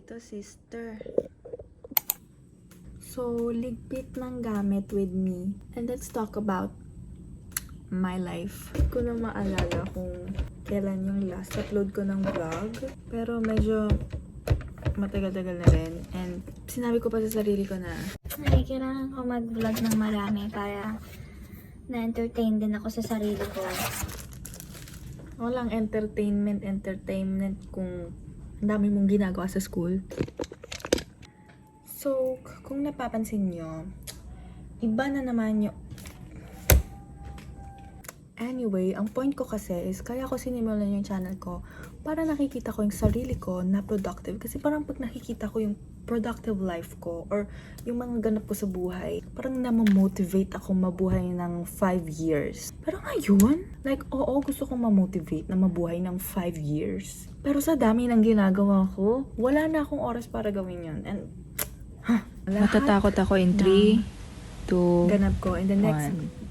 dito, sister. So, ligpit ng gamit with me. And let's talk about my life. Hindi ko na maalala kung kailan yung last upload ko ng vlog. Pero medyo matagal-tagal na rin. And sinabi ko pa sa sarili ko na kailangan ko mag-vlog ng marami para na-entertain din ako sa sarili ko. walang entertainment kung ang dami mong ginagawa sa school. So, kung napapansin nyo, iba na naman yung... Anyway, ang point ko kasi is kaya ko sinimulan yung channel ko para nakikita ko yung sarili ko na productive. Kasi parang pag nakikita ko yung productive life ko or yung mga ganap ko sa buhay, parang namamotivate ako mabuhay ng 5 years. Pero ngayon, like, oo, gusto kong mamotivate na mabuhay ng 5 years. Pero sa dami ng ginagawa ko, wala na akong oras para gawin yun. And, Matatakot ako in 3, 2, ganap ko in the next 1.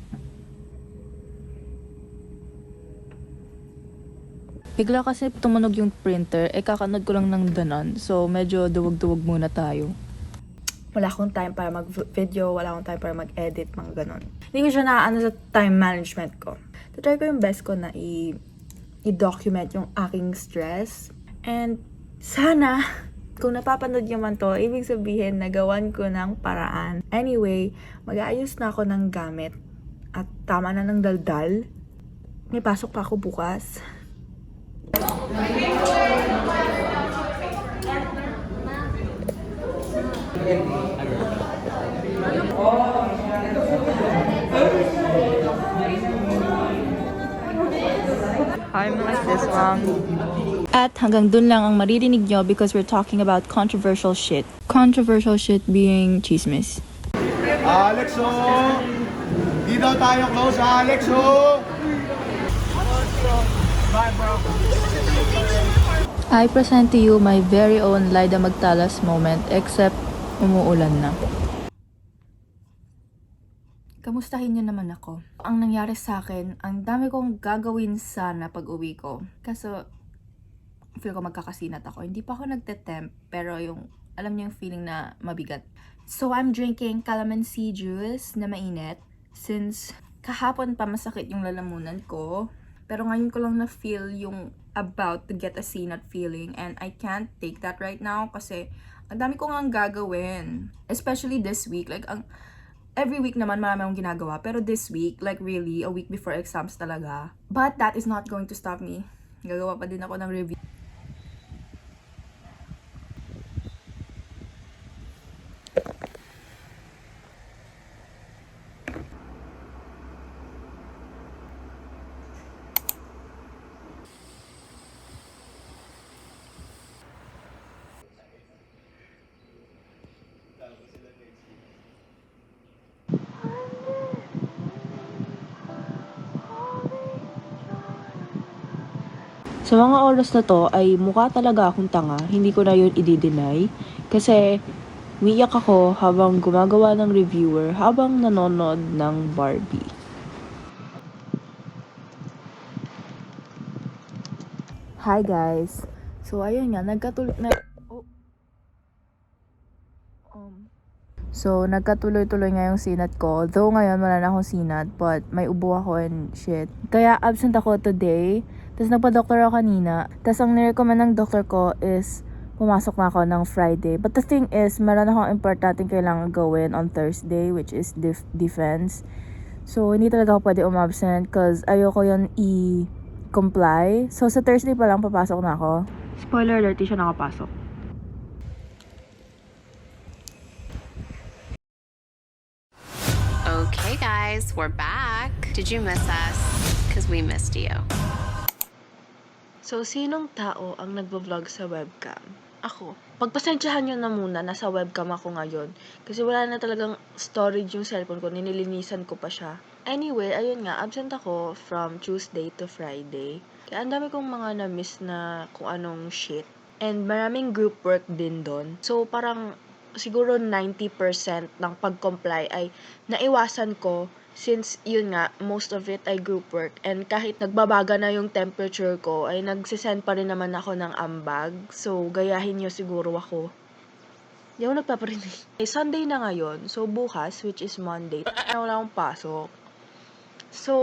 Bigla kasi tumunog yung printer, kakanood ko lang ng danan. So, medyo duwag-duwag muna tayo. wala akong time para mag-video, wala akong time para mag-edit, mga ganon. Hindi ko siya naaano sa time management ko. Try ko yung best ko na i-document yung aking stress. And sana, kung napapanood nyo man to, ibig sabihin nagawan ko ng paraan. Anyway, mag-aayos na ako ng gamit. At tama na ng daldal. May pasok pa ako bukas. Hi mga siswang. At hanggang dun lang ang maririnig nyo because we're talking about controversial shit. Controversial shit being chismis. Alexo! Di daw tayo close, Alexo! Bye, bro. I present to you my very own Lyda Magtalas moment except umuulan na. Kamustahin niyo naman ako. Ang nangyari sa akin, ang dami kong gagawin sana pag uwi ko. Kaso, feel ko magkakasinat ako. Hindi pa ako nagte-temp, pero yung, alam niyo yung feeling na mabigat. So, I'm drinking calamansi juice na mainit. Since kahapon pa masakit yung lalamunan ko. Pero ngayon ko lang na-feel yung about to get a sinat feeling. And I can't take that right now kasi ang dami ko nga gagawin. Especially this week. Like, every week naman marami akong ginagawa. Pero this week, like really, a week before exams talaga. But that is not going to stop me. Gagawa pa din ako ng review. Sa mga oras na to ay mukha talaga akong tanga, hindi ko na yun i-deny. Kasi umiyak ako habang gumagawa ng reviewer habang nanonood ng Barbie. Hi guys. So ayun nga, nagkatuloy-tuloy nga yung sinat ko. Though ngayon wala na akong sinat, but may ubo ako and shit. Kaya absent ako today. Tapos nagpa-doctor ako kanina. Tapos ang nirecommend ng doctor ko is pumasok na ako ng Friday. But the thing is, meron akong importanteng kailangan gawin on Thursday, which is defense. So hindi talaga ako pwede umabsent because ayoko yun i-comply. So sa Thursday pa lang papasok na ako. Spoiler alert, di siya nakapasok. Okay guys, we're back. Did you miss us? Because we missed you. So, sinong tao ang nagvo-vlog sa webcam? Ako. Pagpasensyahan nyo na muna, nasa webcam ako ngayon. Kasi wala na talagang storage yung cellphone ko, ninilinisan ko pa siya. Anyway, ayun nga, absent ako from Tuesday to Friday. Kaya ang dami kong mga na-miss na kung anong shit. And maraming group work din doon. So, parang siguro 90% ng pag-comply ay naiwasan ko since yun nga, most of it ay group work. And kahit nagbabaga na yung temperature ko, ay nagsisend pa rin naman ako ng ambag. So, gayahin nyo siguro ako. Hindi ako nagpaparinig. Sunday na ngayon. So, bukas, which is Monday, wala akong pasok. So,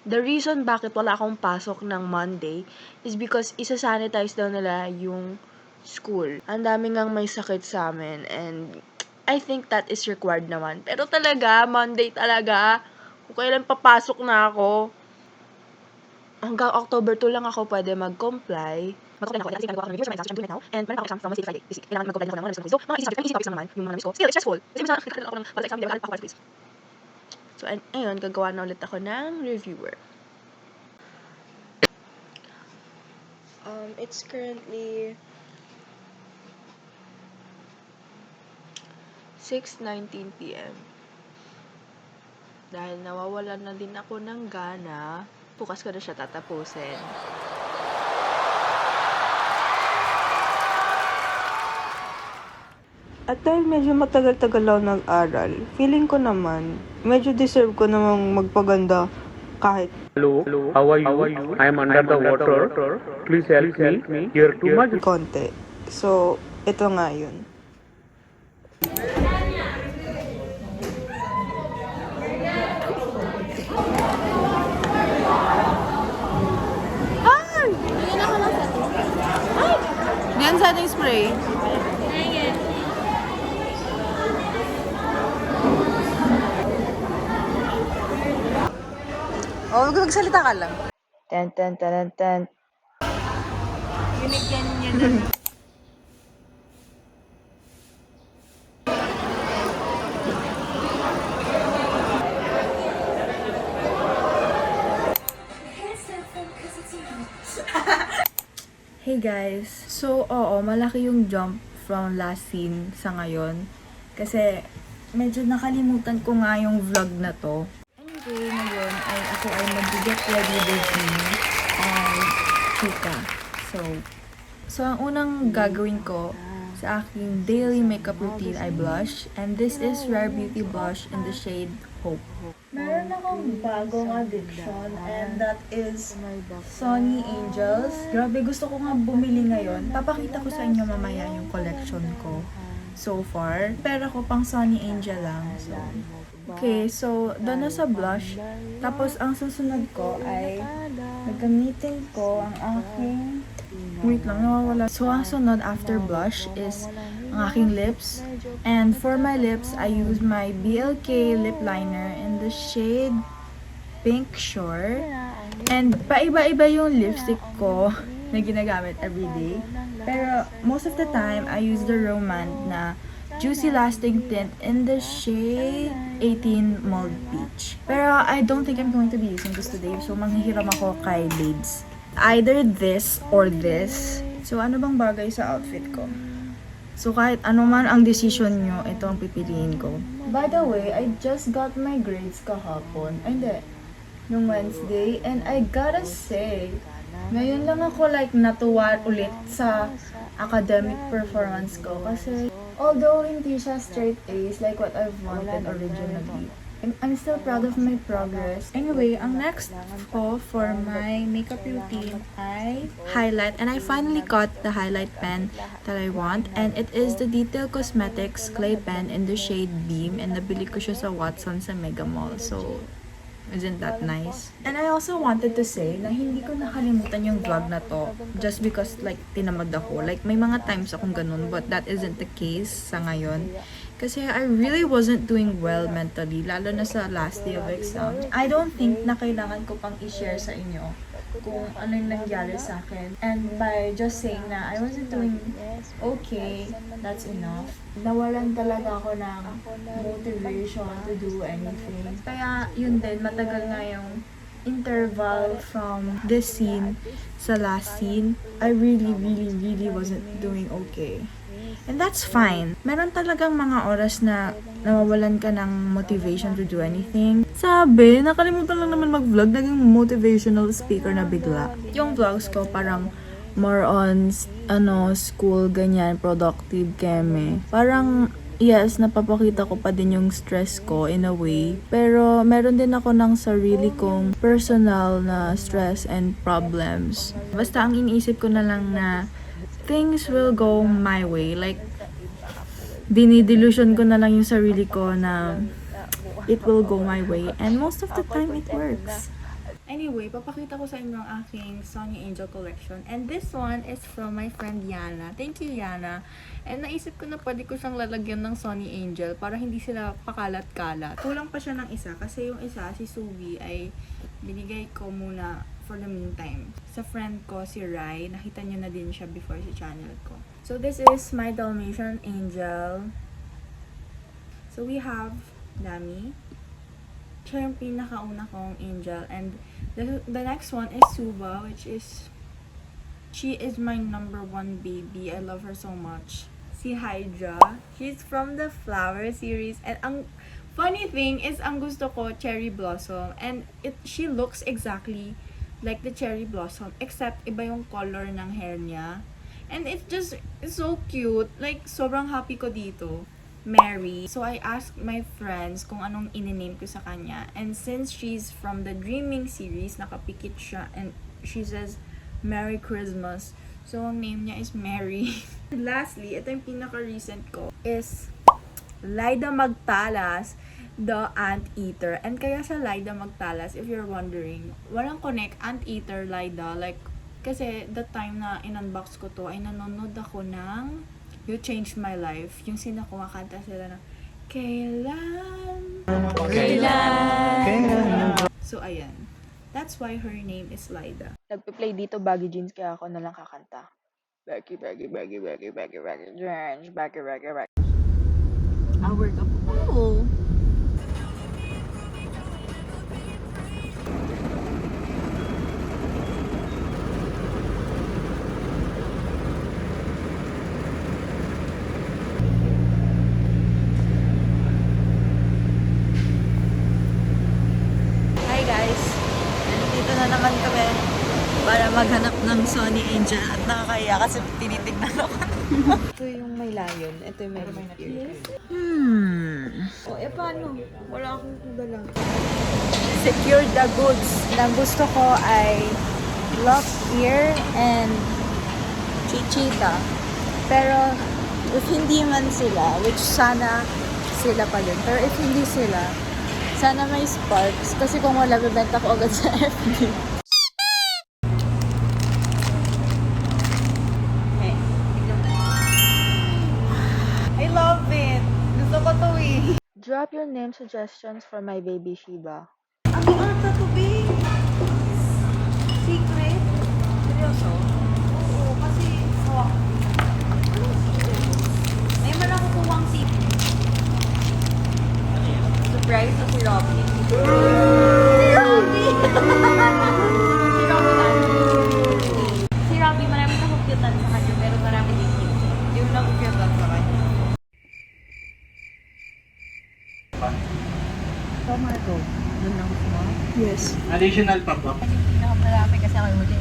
the reason bakit wala akong pasok ng Monday is because isa-sanitize daw nila yung school. Ang dami ngang may sakit sa amin and I think that is required naman. Pero talaga, Monday talaga, kung kailan papasok na ako, hanggang October 2 lang ako pwede mag-comply. Mag-comply na ako. Kasi nagawa ko ng reviews, I'm doing it now. And meron ako exam from Wednesday to Friday this week. Kailangan mag-comply din ako ng mga So, mga easy topics lang naman, yung mga miss ko. Still, it's stressful. Kasi minsan, nagkakaroon ako ng para sa exam, di ba? Ako please. So, and ayun, gagawa na ulit ako ng reviewer. It's currently 6:19 p.m. Dahil nawawalan na din ako ng gana, bukas ko na siya tatapusin. At dahil medyo matagal-tagal ako nag-aral, feeling ko naman, medyo deserve ko namang magpaganda kahit Hello, how are you? I am under the water. Please help me. Here too much. konti. So, ito nga yun. Yan setting spray. Oh, magsalita ka lang. Ten, ten, ten, ten. Hey guys! So, oo, malaki yung jump from last scene sa ngayon. Kasi, medyo nakalimutan ko nga yung vlog na to. Anyway, ngayon ay ako ay mag-get ready with me and Chika. So, ang unang gagawin ko sa aking daily makeup routine ay blush. And this is Rare Beauty Blush in the shade Hope. Meron akong bagong addiction and that is Sonny Angels. Grabe, gusto ko nga bumili ngayon. Papakita ko sa inyo mamaya yung collection ko so far. Pero ko pang Sonny Angel lang. So, okay, so doon na sa blush. Tapos ang susunod ko ay nagamitin ko ang aking... Wait lang, nawawala. So ang sunod after blush is ang aking lips. And for my lips, I use my BLK lip liner in the shade Pink Shore. And paiba-iba yung lipstick ko na ginagamit everyday. Pero most of the time, I use the Romand na Juicy Lasting Tint in the shade 18 Mold Peach. Pero I don't think I'm going to be using this today. So manghihiram ako kay Lids. Either this or this. So ano bang bagay sa outfit ko? So kahit ano man ang decision nyo, ito ang pipiliin ko. By the way, I just got my grades kahapon. Ay hindi, nung Wednesday. And I gotta say, ngayon lang ako like natuwa ulit sa academic performance ko. Kasi although hindi siya straight A's like what I've wanted originally, I'm still proud of my progress. Anyway, ang next ko for my makeup routine ay highlight. And I finally got the highlight pen that I want. And it is the Detail Cosmetics Clay Pen in the shade Beam. And nabili ko siya sa Watson sa Mega Mall. So, isn't that nice? And I also wanted to say na hindi ko nakalimutan yung vlog na to just because like tinamad ako. Like may mga times akong ganun but that isn't the case sa ngayon. Kasi I really wasn't doing well mentally, lalo na sa last day of exam. I don't think na kailangan ko pang i-share sa inyo kung ano yung nangyari sa akin. And by just saying na I wasn't doing okay, that's enough. Nawalan talaga ako ng motivation to do anything. Kaya yun din, matagal nga yung interval from this scene sa last scene. I really wasn't doing okay. And that's fine. Meron talagang mga oras na nawawalan ka ng motivation to do anything. Sabi, nakalimutan lang naman mag-vlog, naging motivational speaker na bigla. Yung vlogs ko parang more on school, ganyan, productive keme. Parang yes, napapakita ko pa din yung stress ko in a way. Pero meron din ako ng sarili kong personal na stress and problems. Basta ang iniisip ko na lang na things will go my way. Like, dinidelusion ko na lang yung sarili ko na it will go my way. And most of the time, it works. Anyway, papakita ko sa inyo ang aking Sonny Angel collection. And this one is from my friend Yana. Thank you, Yana. And naisip ko na pwede ko siyang lalagyan ng Sonny Angel para hindi sila pakalat-kalat. Kulang pa siya ng isa kasi yung isa, si Subi, ay binigay ko muna for the meantime. Sa friend ko, si Rai, nakita niyo na din siya before sa channel ko. So this is my Dalmatian Angel. So we have Nami. Siya yung pinakauna kong angel. And the next one is Suba, which is, she is my number one baby. I love her so much. Si Hydra, she's from the Flower series. And ang funny thing is, ang gusto ko, Cherry Blossom. And she looks exactly like the Cherry Blossom, except iba yung color ng hair niya. And it's so cute. Like, sobrang happy ko dito. Mary. So I asked my friends kung anong ininame ko sa kanya. And since she's from the Dreaming series, nakapikit siya and she says, Merry Christmas. So ang name niya is Mary. And lastly, ito yung pinaka-recent ko, is Lyda Magtalas, the Anteater. And kaya sa Lyda Magtalas, if you're wondering, walang connect, Anteater, Lyda. Like, kasi the time na in-unbox ko to, ay nanonood ako ng You Changed My Life. Yung kumakanta sila na Kailan? So, ayan. That's why her name is Lyda. Nagpe-play dito baggy jeans kaya ako na lang kakanta. Baggy, baggy, baggy, baggy, baggy, baggy jeans, baggy, baggy, baggy. Hour ka po. Hi guys! Nandito na naman kami para maghanap ng Sonny Angel at nakakaya kasi tinitignan ako. Ito yung may lion, ito yung may ear. O, paano? Wala akong dala. Secure the goods na gusto ko ay lock ear and chichita. Pero, if hindi man sila, which sana sila pa din. Pero if hindi sila, sana may sparks. Kasi kung wala, bibenta ko agad sa FB. I love it! Gusto ko to eh. Drop your name suggestions for my baby Shiba. Ang ata to be secret? Seryoso? Oo, kasi hawak. Anong secret? May man ako kuwang secret. Surprise sa si Robby. Si Robby! Si Robby Si Robby, marami na kukyutan sa kanya, pero marami din cute. Yung nakukyutan sa kanya. So, Marco, dun lang mo? Yes. Additional pa po. Pinakamarami kasi ako yung huli.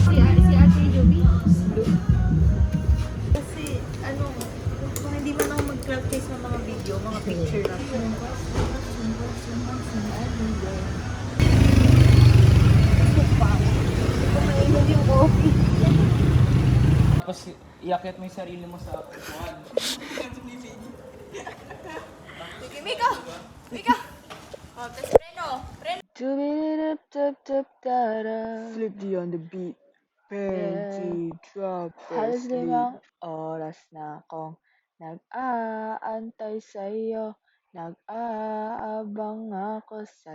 Si Ate Joby. Kasi, kung hindi man ako mag-practice ng mga video, mga picture lang. Tapos iakyat mo yung sarili mo sa upuan. Sige, Mika! Mika! Oh, tapos preno! Preno! Flip D on the beat. Penty, drop Halos it, 5 oras na akong nag-aantay sa'yo. Nag-aabang ako sa